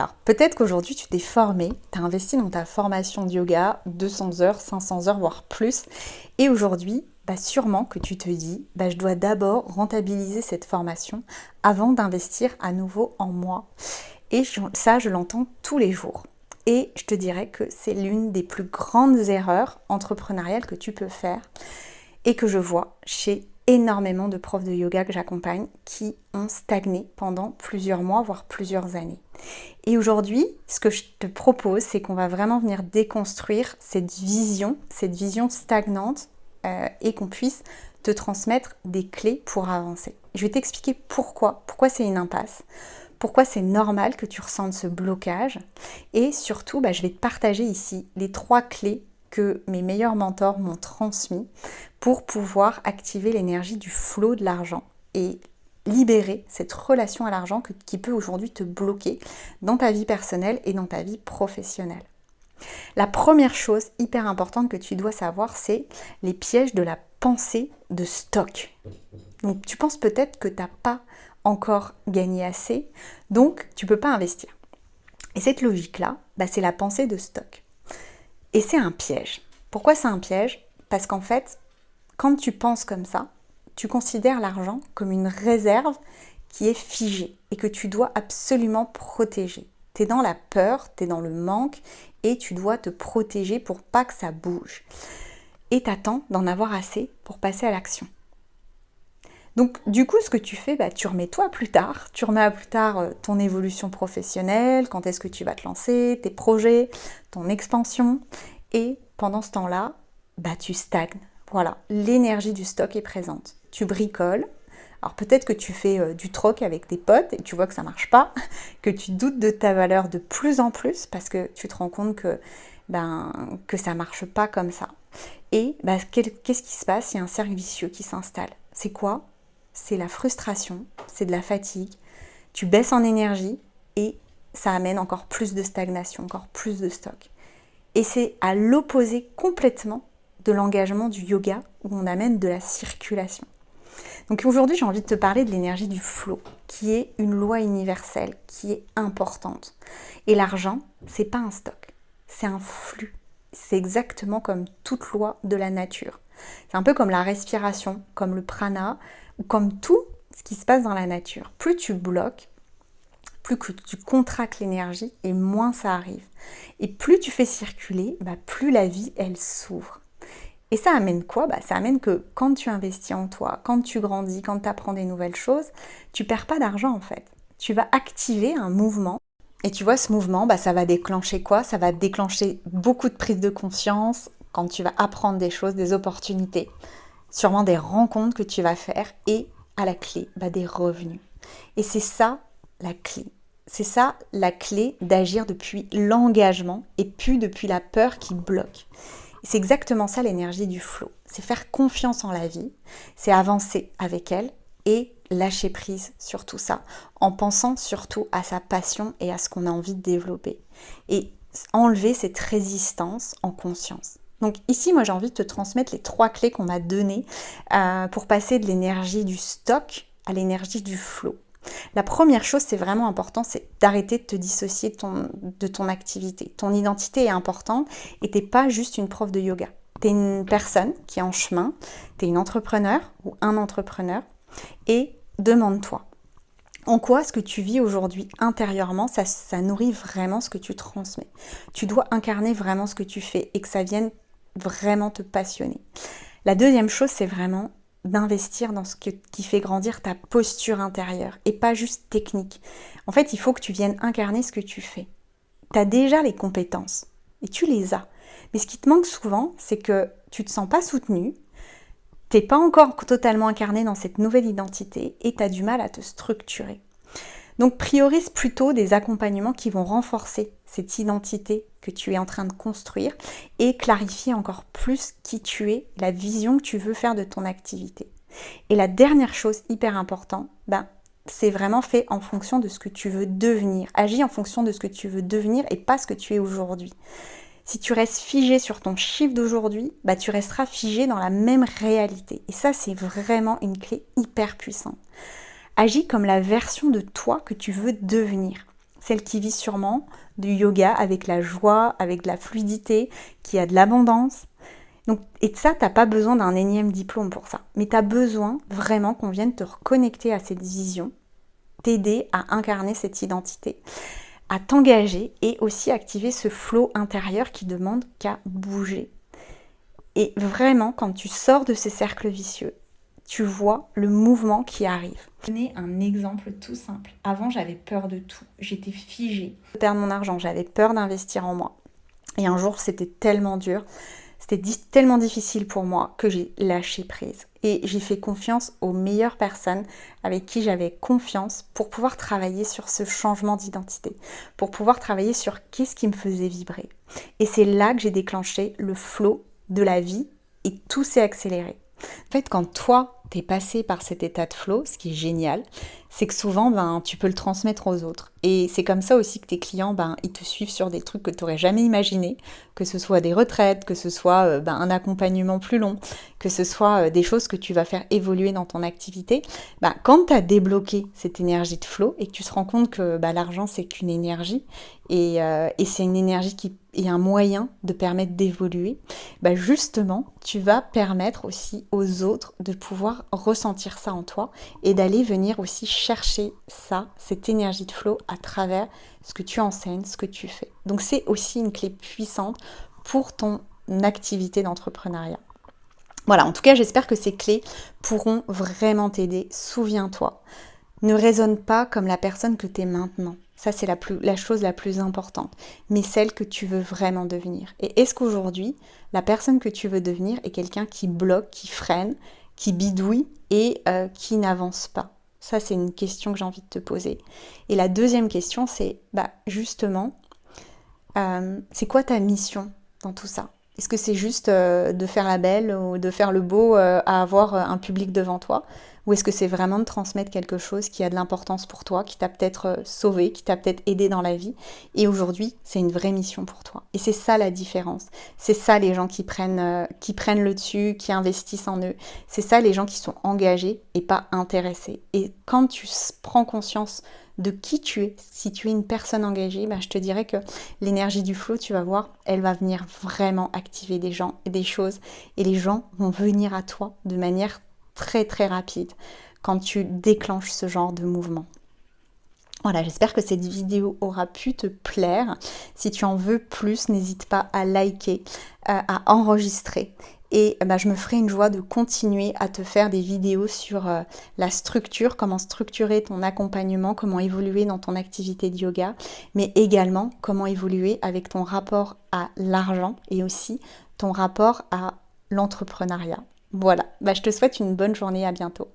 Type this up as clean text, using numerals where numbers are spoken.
Alors, peut-être qu'aujourd'hui, tu t'es formé, tu as investi dans ta formation de yoga 200 heures, 500 heures, voire plus. Et aujourd'hui, sûrement que tu te dis, je dois d'abord rentabiliser cette formation avant d'investir à nouveau en moi. Et ça, je l'entends tous les jours. Et je te dirais que c'est l'une des plus grandes erreurs entrepreneuriales que tu peux faire et que je vois chez énormément de profs de yoga que j'accompagne qui ont stagné pendant plusieurs mois, voire plusieurs années. Et aujourd'hui, ce que je te propose, c'est qu'on va vraiment venir déconstruire cette vision stagnante et qu'on puisse te transmettre des clés pour avancer. Je vais t'expliquer pourquoi c'est une impasse, pourquoi c'est normal que tu ressentes ce blocage et surtout, je vais te partager ici les 3 clés que mes meilleurs mentors m'ont transmis pour pouvoir activer l'énergie du flow de l'argent et libérer cette relation à l'argent qui peut aujourd'hui te bloquer dans ta vie personnelle et dans ta vie professionnelle. La première chose hyper importante que tu dois savoir, c'est les pièges de la pensée de stock. Donc tu penses peut-être que tu n'as pas encore gagné assez, donc tu ne peux pas investir. Et cette logique-là, c'est la pensée de stock. Et c'est un piège. Pourquoi c'est un piège? Parce qu'en fait, quand tu penses comme ça, tu considères l'argent comme une réserve qui est figée et que tu dois absolument protéger. Tu es dans la peur, tu es dans le manque et tu dois te protéger pour pas que ça bouge. Et tu attends d'en avoir assez pour passer à l'action. Donc du coup, ce que tu fais, tu remets toi à plus tard. Tu remets à plus tard ton évolution professionnelle, quand est-ce que tu vas te lancer, tes projets, ton expansion. Et pendant ce temps-là, tu stagnes. Voilà, l'énergie du stock est présente. Tu bricoles. Alors peut-être que tu fais du troc avec tes potes et tu vois que ça marche pas, que tu doutes de ta valeur de plus en plus parce que tu te rends compte que ça marche pas comme ça. Et qu'est-ce qui se passe? Il y a un cercle vicieux qui s'installe. C'est quoi? C'est la frustration, c'est de la fatigue. Tu baisses en énergie et ça amène encore plus de stagnation, encore plus de stock. Et c'est à l'opposé complètement de l'engagement du yoga où on amène de la circulation. Donc aujourd'hui, j'ai envie de te parler de l'énergie du flow, qui est une loi universelle, qui est importante. Et l'argent, c'est pas un stock, c'est un flux. C'est exactement comme toute loi de la nature. C'est un peu comme la respiration, comme le prana, ou comme tout ce qui se passe dans la nature. Plus tu bloques, plus que tu contractes l'énergie et moins ça arrive. Et plus tu fais circuler, plus la vie, elle s'ouvre. Et ça amène quoi? Ça amène que quand tu investis en toi, quand tu grandis, quand tu apprends des nouvelles choses, tu perds pas d'argent en fait. Tu vas activer un mouvement. Et tu vois, ce mouvement, ça va déclencher quoi? Ça va déclencher beaucoup de prise de conscience quand tu vas apprendre des choses, des opportunités, sûrement des rencontres que tu vas faire et à la clé, des revenus. Et c'est ça la clé. C'est ça la clé d'agir depuis l'engagement et plus depuis la peur qui bloque. C'est exactement ça l'énergie du flow. C'est faire confiance en la vie, c'est avancer avec elle et lâcher prise sur tout ça, en pensant surtout à sa passion et à ce qu'on a envie de développer. Et enlever cette résistance en conscience. Donc ici, moi j'ai envie de te transmettre les 3 clés qu'on m'a données pour passer de l'énergie du stock à l'énergie du flow. La première chose, c'est vraiment important, c'est d'arrêter de te dissocier de ton activité. Ton identité est importante et t'es pas juste une prof de yoga. T'es une personne qui est en chemin, t'es une entrepreneur ou un entrepreneur et demande-toi, en quoi ce que tu vis aujourd'hui intérieurement, ça nourrit vraiment ce que tu transmets. Tu dois incarner vraiment ce que tu fais et que ça vienne vraiment te passionner. La deuxième chose, c'est vraiment d'investir dans qui fait grandir ta posture intérieure et pas juste technique. En fait, il faut que tu viennes incarner ce que tu fais. Tu as déjà les compétences et tu les as. Mais ce qui te manque souvent, c'est que tu ne te sens pas soutenu, tu n'es pas encore totalement incarné dans cette nouvelle identité et tu as du mal à te structurer. Donc priorise plutôt des accompagnements qui vont renforcer cette identité que tu es en train de construire et clarifier encore plus qui tu es, la vision que tu veux faire de ton activité. Et la dernière chose hyper importante, c'est vraiment fait en fonction de ce que tu veux devenir. Agis en fonction de ce que tu veux devenir et pas ce que tu es aujourd'hui. Si tu restes figé sur ton chiffre d'aujourd'hui, tu resteras figé dans la même réalité. Et ça, c'est vraiment une clé hyper puissante. Agis comme la version de toi que tu veux devenir. celle qui vit sûrement du yoga avec la joie, avec de la fluidité, qui a de l'abondance. Donc, et ça, tu n'as pas besoin d'un énième diplôme pour ça. Mais tu as besoin vraiment qu'on vienne te reconnecter à cette vision, t'aider à incarner cette identité, à t'engager et aussi activer ce flow intérieur qui demande qu'à bouger. Et vraiment, quand tu sors de ces cercles vicieux, tu vois le mouvement qui arrive. Je vais donner un exemple tout simple. Avant, j'avais peur de tout. J'étais figée. De perdre mon argent, j'avais peur d'investir en moi. Et un jour, c'était tellement dur, c'était tellement difficile pour moi que j'ai lâché prise. Et j'ai fait confiance aux meilleures personnes avec qui j'avais confiance pour pouvoir travailler sur ce changement d'identité, pour pouvoir travailler sur qu'est-ce qui me faisait vibrer. Et c'est là que j'ai déclenché le flow de la vie et tout s'est accéléré. En fait, quand toi, t'es passé par cet état de flow, ce qui est génial, c'est que souvent, tu peux le transmettre aux autres. Et c'est comme ça aussi que tes clients, ils te suivent sur des trucs que tu n'aurais jamais imaginé, que ce soit des retraites, que ce soit un accompagnement plus long, que ce soit des choses que tu vas faire évoluer dans ton activité. Quand tu as débloqué cette énergie de flow et que tu te rends compte que l'argent, c'est qu'une énergie, et c'est une énergie qui est un moyen de permettre d'évoluer, justement, tu vas permettre aussi aux autres de pouvoir ressentir ça en toi et d'aller venir aussi chercher ça, cette énergie de flow à travers ce que tu enseignes, ce que tu fais. Donc c'est aussi une clé puissante pour ton activité d'entrepreneuriat. Voilà, en tout cas, j'espère que ces clés pourront vraiment t'aider. Souviens-toi, ne raisonne pas comme la personne que tu es maintenant. Ça, c'est la chose la plus importante, mais celle que tu veux vraiment devenir. Et est-ce qu'aujourd'hui, la personne que tu veux devenir est quelqu'un qui bloque, qui freine, qui bidouille et qui n'avance pas? Ça, c'est une question que j'ai envie de te poser. Et la deuxième question, c'est justement, c'est quoi ta mission dans tout ça? Est-ce que c'est juste de faire la belle ou de faire le beau à avoir un public devant toi? Ou est-ce que c'est vraiment de transmettre quelque chose qui a de l'importance pour toi, qui t'a peut-être sauvé, qui t'a peut-être aidé dans la vie? Et aujourd'hui, c'est une vraie mission pour toi. Et c'est ça la différence. C'est ça les gens qui prennent le dessus, qui investissent en eux. C'est ça les gens qui sont engagés et pas intéressés. Et quand tu prends conscience de qui tu es, si tu es une personne engagée, je te dirais que l'énergie du flow, tu vas voir, elle va venir vraiment activer des gens et des choses. Et les gens vont venir à toi de manière très très rapide quand tu déclenches ce genre de mouvement. Voilà, j'espère que cette vidéo aura pu te plaire. Si tu en veux plus, n'hésite pas à liker, à enregistrer. Et je me ferai une joie de continuer à te faire des vidéos sur la structure, comment structurer ton accompagnement, comment évoluer dans ton activité de yoga, mais également comment évoluer avec ton rapport à l'argent et aussi ton rapport à l'entrepreneuriat. Voilà, je te souhaite une bonne journée, à bientôt.